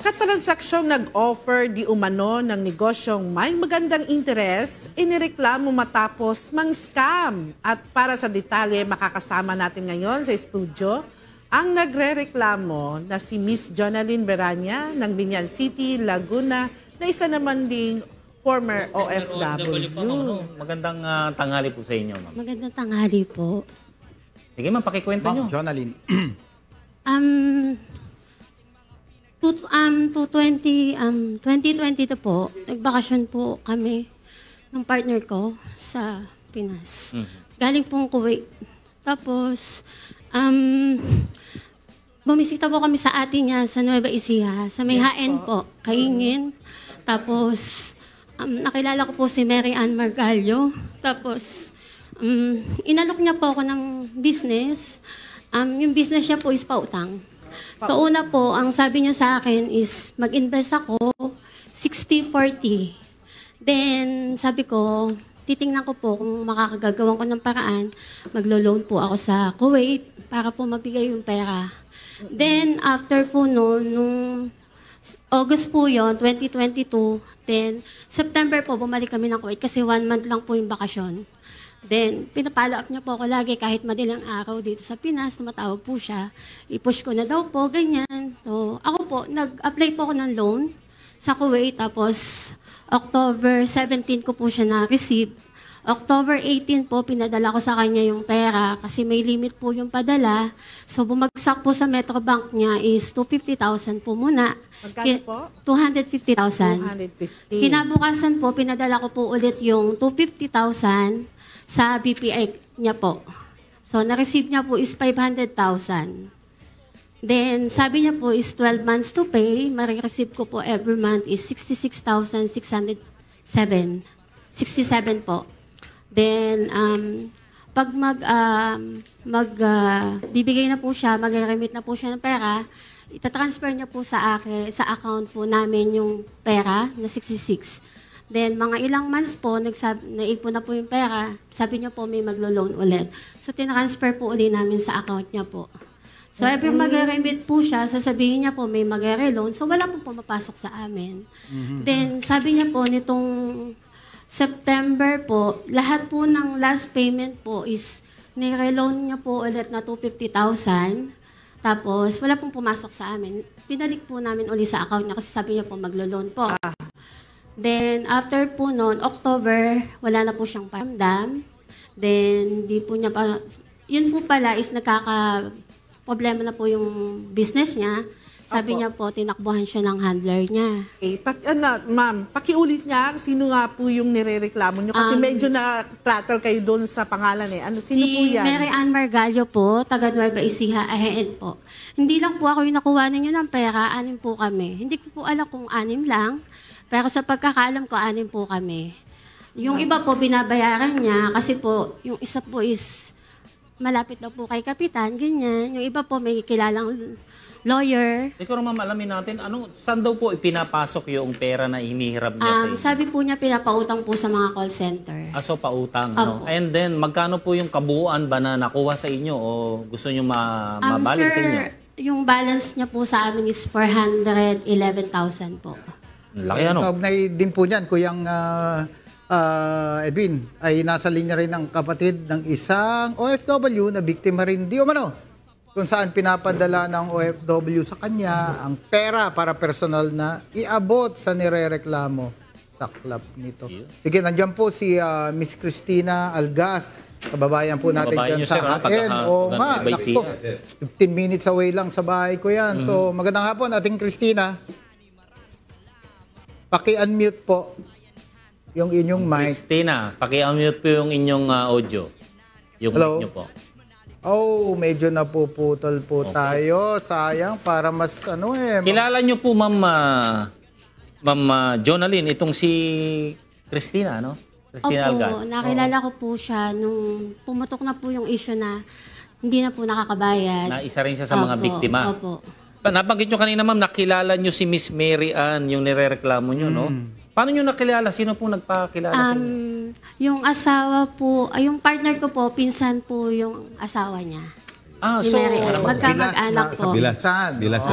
Nakatransaksyon nag-offer di umano ng negosyong may magandang interes, inireklamo matapos mang-scam. At para sa detalye, makakasama natin ngayon sa studio ang nagre-reklamo na si Miss Jonaline Beranya ng Binyan City, Laguna, na isa naman ding former OFW. Magandang tanghali po sa inyo, ma'am. Magandang tanghali po. Sige, ma'am, pakikwento nyo. Jonaline. 2022 po, nagbakasyon po kami ng partner ko sa Pinas. Galing pong Kuwait. Tapos, bumisita po kami sa ate niya sa Nueva Ecija, sa may HN po, Kaingin. Tapos, nakilala ko po si Mary Ann Margallo. Tapos, inalok niya po ako ng business. Yung business niya po is pautang. So una po, ang sabi niya sa akin is mag-invest ako 60-40. Then sabi ko, titingnan ko po kung makakagagawan ko ng paraan, maglo-loan po ako sa Kuwait para po mabigay yung pera. Then after po nung August po yon 2022, then September po bumalik kami ng Kuwait kasi 1 month lang po yung bakasyon. Then, pinapalo up niya po ako lagi kahit madalang araw dito sa Pinas, tumatawag po siya. I-push ko na daw po, ganyan. So, ako po, nag-apply po ako ng loan sa Kuwait. Tapos, October 17 ko po siya na-receive. October 18 po, pinadala ko sa kanya yung pera kasi may limit po yung padala. So, bumagsak po sa Metrobank niya is 250,000 po muna. Magkano po? 250,000. 250. Kinabukasan po, pinadala ko po ulit yung 250,000 sa BPI niya po. So, na-receive niya po is 500,000. Then, sabi niya po is 12 months to pay. Marireceive ko po every month is 66,607. 67 po. Then, pag bibigay na po siya, mag-remit na po siya ng pera, itatransfer niya po sa akin, sa account po namin yung pera na 66. Then, mga ilang months po, naipon na po yung pera. Sabi niya po, may maglo-loan ulit. So, tinransfer po ulit namin sa account niya po. So, every mag-remit po siya, sasabihin niya po, may mag-re-loan. So, wala po pumapasok sa amin. Then, sabi niya po, nitong September po, lahat po ng last payment po is nire-loan niya po ulit na 250,000. Tapos, wala pong pumasok sa amin. Pinalik po namin ulit sa account niya kasi sabi niya po, maglo-loan po. Then, after po noon, October, wala na po siyang paramdam. Then, di po niya pa, yun po pala is problema na po yung business niya. Sabi niya po, tinakbuhan siya ng handler niya. Okay. Ma'am, pakiulit niya, sino nga po yung nirereklamo niyo? Kasi medyo na-trattle kayo doon sa pangalan eh. Sino po yan? Si Mary Ann Margallo po, taga Nueva Ecija, AHN po. Hindi lang po ako yung nakuha niya ng pera, 6 po kami. Hindi ko po alam kung 6 lang. Pero sa pagkakaalam ko, 6 po kami. Yung iba po, binabayaran niya kasi po, yung isa po is malapit na po kay Kapitan, ganyan. Yung iba po, may kilalang lawyer. Ikaw naman alamin natin, saan daw po ipinapasok yung pera na hinihiram niya sa inyo? Sabi po niya, pinapautang po sa mga call center. So pautang, no? And then, magkano po yung kabuuan ba na nakuha sa inyo o gusto nyo mabalik sa inyo? Yung balance niya po sa amin is 411,000 po. Laki ano? Kaugnay din po niyan, Kuyang Edwin, ay nasa linya rin ng kapatid ng isang OFW na biktima rin di umano, kung saan pinapadala ng OFW sa kanya ang pera para personal na iabot sa nirereklamo. Saklap nito. Sige, nandiyan po si Miss Cristina Algas. Kababayan po natin dyan sa atin. O nga, 15 minutes away lang sa bahay ko yan. So, magandang hapon, ating Cristina. Paki-unmute po yung inyong mic. Cristina, paki-unmute po yung inyong audio. Yung mic nyo po. Oh, medyo napuputol po tayo. Sayang, para mas Kilala nyo po, Ma'am Jonaline, itong si Cristina, no? Cristina Algas. Nakilala ko po siya nung pumutok na po yung issue na hindi na po nakakabayad. Na isa rin siya sa mga biktima. Opo. Nabanggit nyo kanina, ma'am, nakilala nyo si Miss Mary Ann, yung nirereklamo nyo, no? Paano nyo nakilala? Sino po nagpakilala sa inyo? Yung asawa po, yung partner ko po, pinsan po yung asawa niya. So, Magkamag-anak po. Bilas sa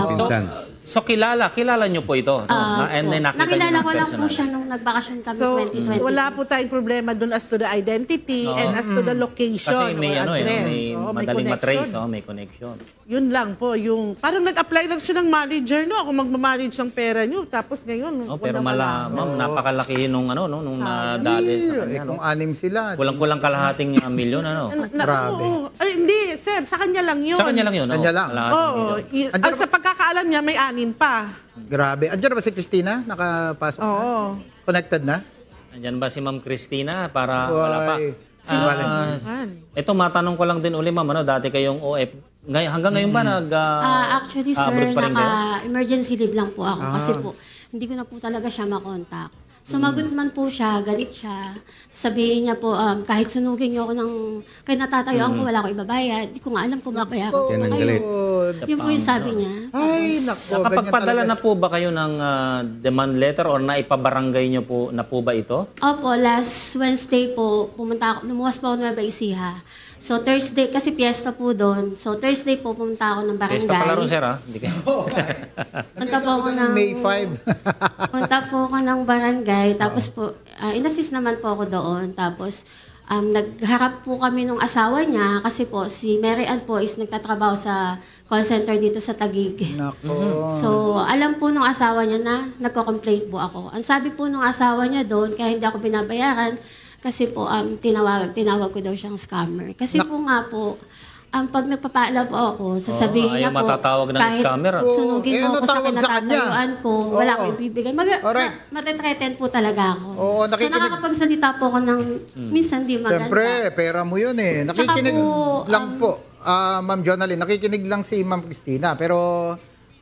pinsan. So kilala niyo po ito, no? And then nakita niyo Nakilala ng ko lang po personal. siya nung nagbakasyon kami So, 2020. wala po tayong problema dun as to the identity and as to the location Kasi may or address. may Oo, may madaling matrace, connection. may connection. Yun lang po, yung parang nag-apply lang siya ng manager, no? Ako magmamanage ng pera nyo, tapos ngayon, Oh, pero ma'am, napakalaki nung nung nadali sa kanya, Kung no? anim sila. Kulang-kulang kalahating milyon, ano? Grabe. Ay, hindi, sir, sa kanya lang yun. Sa kanya lang yun, Kanya lang. Kalahating Oo, milyon. ang sa pagkakaalam niya, may 6 pa. Grabe. Andiyan na ba si Christina? Nakapasok na? Oo. Connected na? Andyan ba si Ma'am Christina para wala pa? Uy. Sino Ah, yan? ito, matanong ko lang din uli, ma'am, dati kayong OF. Hanggang ngayon ba Actually, sir, abroad pa rin kayo? naka-emergency leave lang po ako. Kasi po, hindi ko na po talaga siya makontak. Sumagot man po siya, galit siya. Sabihin niya po, kahit sunugin niyo ako ng natatayuan ko, wala ko ibabayad. Hindi ko nga alam kung babayaran ko Yan ang kayo. galit. Yun po yung sabi niya. Ay, nako. Nakapagpadala na po ba kayo ng demand letter or naipabarangay niyo po na po ba ito? Opo, last Wednesday po, lumuwas po ako ng Nueva Ecija. So Thursday, kasi piyesta po doon. So Thursday po, pumunta ako ng barangay. Fiesta pala ron, sir, ha? Hindi kayo. Punta po ako ng... May 5. Punta po ako ng barangay, tapos po, inassist naman po ako doon. Tapos, nagharap po kami nung asawa niya, kasi po, si Mary Ann po is nagtatrabaho sa call center dito sa Taguig. Nako. So, alam po nung asawa niya na nagko-complaint po ako. Ang sabi po nung asawa niya doon, kaya hindi ako binabayaran, kasi po, tinawag ko daw siyang scammer. Kasi po nga po, pag nagpapaala po ako, sasabihin niya ayaw po, matatawag ng kahit scammer. sunugin Eh, mo ano ako sa tawag sa kanya? kinatatayuan ko, wala Oo. ko ibibigay. Alright. Matetreten po talaga ako. Oo, So nakikinig. nakakapagsalita po ako ng minsan di maganda. Siyempre, pera mo yun eh. Nakikinig po, lang po, Ma'am Jonalyn, nakikinig lang si Ma'am Christina, pero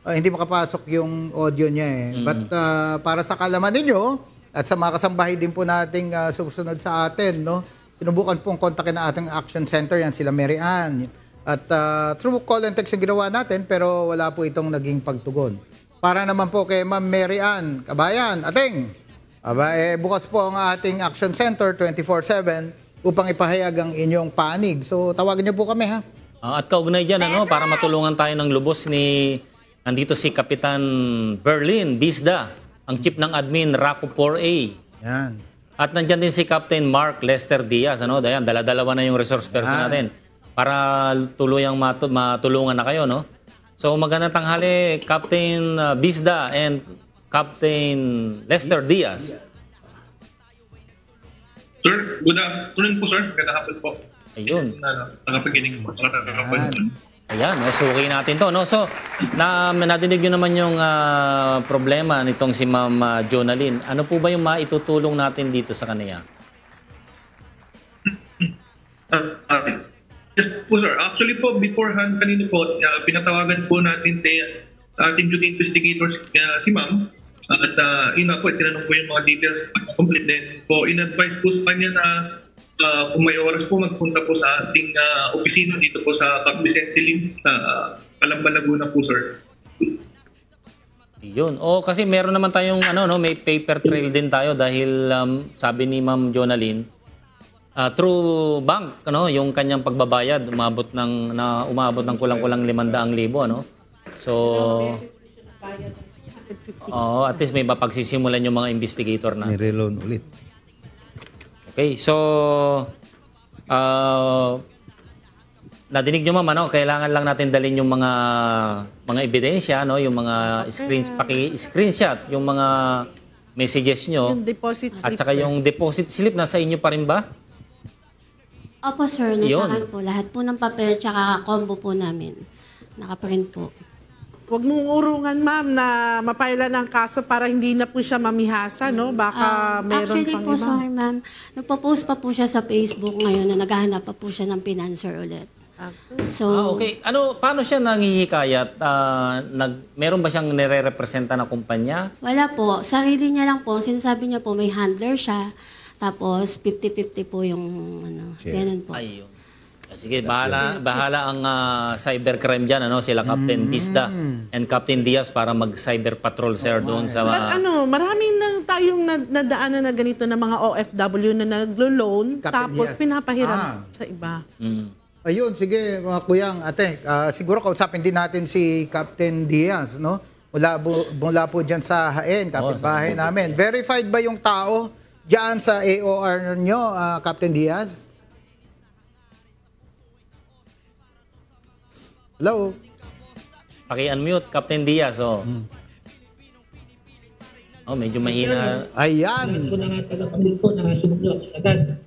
hindi makapasok yung audio niya eh. But para sa kalaman ninyo, at sa mga kasambahay din po nating susunod sa atin, no? Sinubukan pong kontakin na ating action center, yan sila Mary Ann. At through call and text yung ginawa natin, pero wala po itong naging pagtugon. Para naman po kay Ma'am Mary Ann, kabayan, ating, bukas po ang ating action center 24/7 upang ipahayag ang inyong panig. So tawagan niyo po kami ha. At kaugnay dyan, para matulungan tayo ng lubos nandito si Kapitan Berlin Bisda, ang chief ng admin RACO 4A. Yan. At nandyan din si Captain Mark Lester Diaz. Dayan, dala-dalawa na yung resource person natin para tuluyang matulungan na kayo, no? So magandang tanghali, Captain Bisda and Captain Lester Diaz. Sir, good afternoon po, sir. Magandang hapon po. Ayun. Tagapaginig mo. Ayan, suki natin to, no? So, nadinig nyo naman yung problema nitong si Ma'am Jonalyn. Ano po ba yung maitutulong natin dito sa kanila? Yes po, sir. Actually po, beforehand kanina po, pinatawagan po natin sa ating duty investigators si ma'am. At yun na po, tinanong po yung mga details complete din po. In-advise po sa kanya na kung may oras po, magpunta po sa ating opisina dito po sa Cap Vicente Lim, sa Calamba, Laguna po, sir. Yun. Kasi meron naman tayong may paper trail din tayo dahil sabi ni Ma'am Jonalyn, through bank, yung kanyang pagbabayad umabot ng kulang-kulang 500,000, ano? So at least may mapagsimulan yung mga investigator na. Ni-reloan ulit. Okay, so nadinig nyo ma'am, kailangan lang natin dalhin yung mga ebidensya, yung mga screenshot, yung mga messages nyo. Yung deposit slip. At saka yung deposit slip, nasa inyo pa rin ba? Opo, sir. Nasa Yun. akin po. Lahat po ng papel tsaka combo po namin. Nakaprint po. Huwag mong urungan, ma'am, na mapailan ng kaso para hindi na po siya mamihasa, no? Baka meron Actually pang po, iba. sorry ma'am, nagpo-post pa po siya sa Facebook ngayon na naghahanap pa po siya ng financer ulit. So, Okay. Paano siya nanghihikayat? Meron ba siyang nire-representa na kumpanya? wala po. Sarili niya lang po. Sinasabi niya po may handler siya. Tapos 50-50 po yung ganun po. Ayun. Sige, bahala ang cybercrime dyan, sila Captain Bisda and Captain Diaz para mag-cyber patrol, sir, doon sa... But maraming na tayong nadaanan na ganito na mga OFW na naglo-loan Captain tapos Diaz. pinapahiram sa iba. Ayun, sige mga kuyang, ate, siguro kausapin din natin si Captain Diaz, no? mula po dyan sa Haen, kapitbahay namin. Verified ba yung tao dyan sa AOR nyo, Captain Diaz? Hello? Paki-unmute, Captain Diaz. Oh. Oh, medyo mahina. Ayan. Po na tagapaglit po na sumublok agad.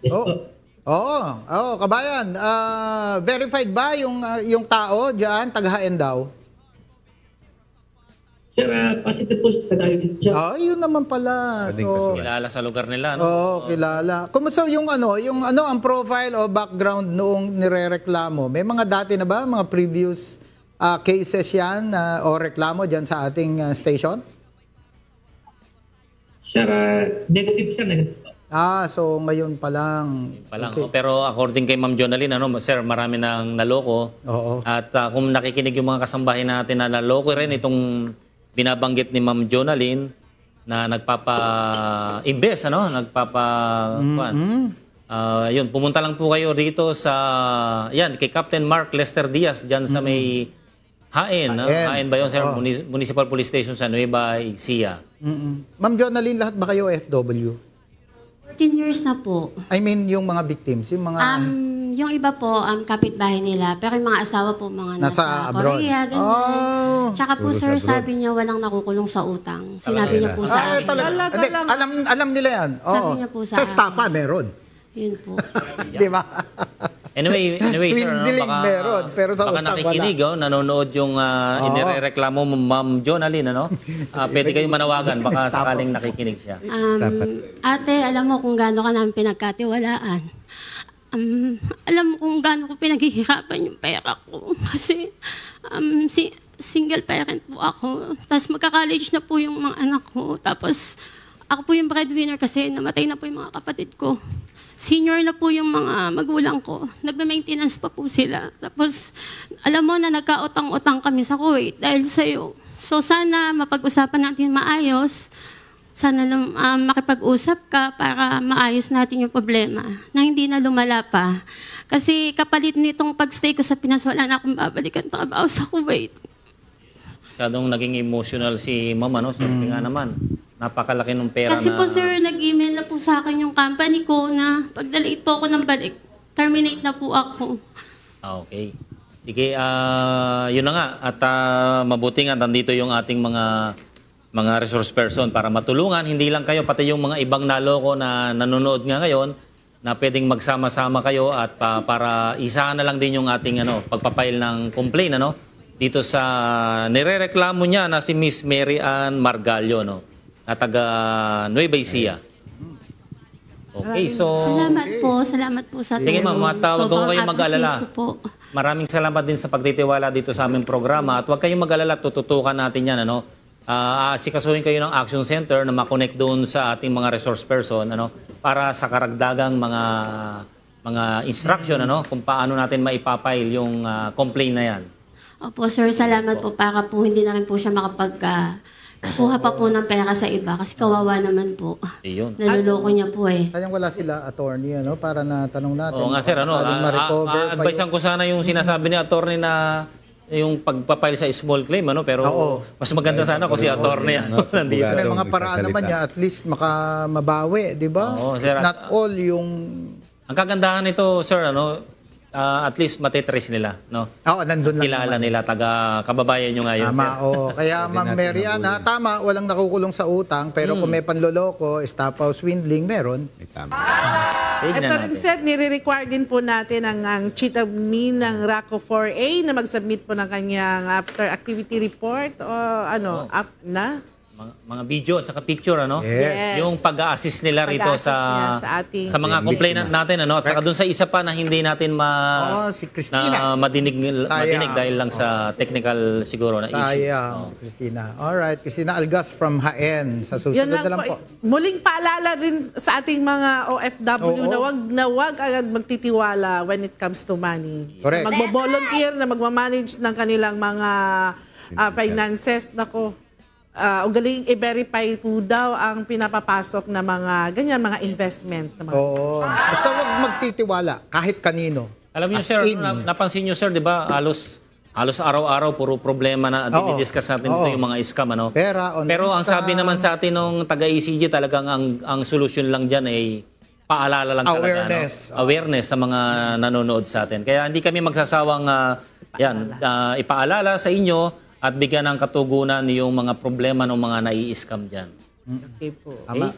Yes Oh. po. Oo, kabayan. Verified ba yung tao dyan, taga-Haen daw? Sir, positive po sa tagayod siya. Yun naman pala. So, Kilala sa lugar nila, no? oo, kilala. Kumusta yung ang profile o background noong nirereklamo? May mga dati na ba, mga previous cases yan o reklamo dyan sa ating station? Sir, negative siya, negative po. So ngayon pa lang. Palang. Okay. Oh, pero according kay Ma'am Jonalyn, sir, marami nang naloko. Oo. At kung nakikinig yung mga kasambahin natin na naloko rin itong binabanggit ni Ma'am Jonalyn na nagpapa-invest, yun, pumunta lang po kayo dito sa, kay Captain Mark Lester Diaz, dyan sa may Haen. Haen ba yun, sir? Municipal Police Station sa Nueva Ecija. Ma'am Jonalyn, lahat ba kayo OFW? 14 years na po. I mean, yung mga victims, yung mga Yung iba po, kapitbahay nila. Pero yung mga asawa po, mga nasa nasa abroad. Korea, ganyan. Oh. Tsaka po, sir, sabi niya walang nakukulong sa utang. Sinabi niya po sa akin. Talaga. Talaga Hindi, lang. alam nila yan. Sabi Oo. niya po sa Sa akin. Stapa, meron. Yun po. Di ba? Anyway, sir, Swindling meron, pero sa baka utang nakikinig, nanonood yung inireklamo mo, Ma'am Jonalyn, pwede kayong manawagan, baka sakaling nakikinig siya. Ate, alam mo kung gaano ka namin pinagkatiwalaan. Alam mo kung gaano ko pinaghihirapan yung pera ko. Kasi single parent po ako. Tapos magka-college na po yung mga anak ko. Tapos ako po yung breadwinner kasi namatay na po yung mga kapatid ko. Senior na po yung mga magulang ko. Nagme-maintenance pa po sila. Tapos, alam mo na nagkautang-utang kami sa Kuwait dahil sa'yo. So, sana mapag-usapan natin maayos. Sana makipag-usap ka para maayos natin yung problema na hindi na lumala pa. Kasi kapalit nitong pag-stay ko sa Pinas, wala na akong babalikan trabaho sa Kuwait. Masyadong naging emotional si Ma'am, Siyempre nga naman, napakalaki ng pera Kasi na... po sir, nag-email na po sa akin yung company ko na pag na-late po ako ng balik, terminate na po ako. Okay. Sige, yun na nga. At mabuti nga, nandito yung ating mga resource person para matulungan. Hindi lang kayo, pati yung mga ibang naloko na nanonood nga ngayon, na pwedeng magsama-sama kayo at para isahan na lang din yung ating pagpapail ng complaint, dito sa nirereklamo niya na si Miss Mary Ann Margallo, na taga Nueva Ecija. Okay, so... Salamat po sa Sige ma'am, matawag ko kayong mag-alala. appreciate ko po. Maraming salamat din sa pagtitiwala dito sa aming programa at huwag kayong mag-alala, tututukan natin yan. Asikasuhin kayo ng Action Center na makonect doon sa ating mga resource person para sa karagdagang mga instruction kung paano natin maipapail yung complaint na yan. Opo sir, salamat po para po hindi na rin po siya kuha pa po ng pera sa iba kasi kawawa naman po. Ayun. Naluloko niya po eh. Kayang wala sila attorney para na tanong natin. Oo nga sir, advisean ko sana yung sinasabi ni attorney na yung pagpapail sa small claim, pero mas maganda sana kung si attorney nandito. May mga paraan naman niya, at least mabawi, di ba? Oo, sir. Not all yung... Ang kagandahan nito, sir, at least matitrace nila, nandun lang kilala naman. nila, kababayan nyo ngayon, Tama, sir. Kaya Ma'am Mary Ann, tama, walang nakukulong sa utang, pero kung may panloloko, estafa o swindling, meron. Tignan Ito rin natin. sir, nire-require din po natin ang chief admin ng RACO 4A na mag-submit po ng kanyang after activity report o Mga video at saka picture, Yes. Yung pag-a-assist nila rito Pag-a-assist niya sa ating sa mga complainant natin, at saka doon sa isa pa na hindi natin si Christina. madinig dahil lang sa technical siguro na issue. Sayang, si Christina. Alright, Christina Algas from Haen. Sa Yun susunod lang na lang po. po. Muling paalala rin sa ating mga OFW Oo. na wag agad magtitiwala when it comes to money. Correct. Magbo-volunteer na magmamanage ng kanilang mga finances. Nako, ugaling i-verify po daw ang pinapapasok na mga mga investment. Oo. Basta wag magtitiwala kahit kanino. Alam niyo As sir, in. napansin niyo sir, 'di ba? Halos halos araw-araw puro problema na dinidiscuss natin Oo. dito yung mga scam, ano. Pera, online Pero ang sabi scam. naman sa atin ng taga-ECG, talagang ang solusyon lang diyan ay paalala lang talaga, Awareness. no? Awareness sa mga nanonood sa atin. Kaya hindi kami magsasawang ipaalala sa inyo at bigyan ng katugunan yung mga problema ng mga nai-scam diyan. Okay po. Tama.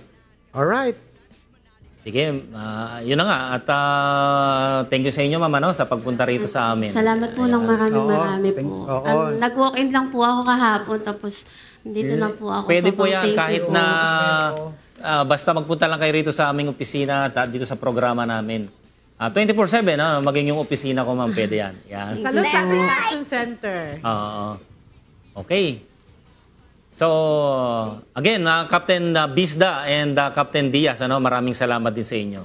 Alright. Sige, yun na nga. At thank you sa inyo, ma'am, ano, sa pagpunta rito sa amin. Salamat po ng Oo, marami po. oo. Nag-walk-in lang po ako kahapon, tapos dito na po ako. Pwede po Sobrang yan thank you kahit po. na basta magpunta lang kayo rito sa aming opisina at dito sa programa namin. 24/7, maging yung opisina ko, ma'am, pwede yan. Yan. Salud sa ating Action Center. Oo. Okay. So, again, Captain Bisda and Captain Diaz, maraming salamat din sa inyo.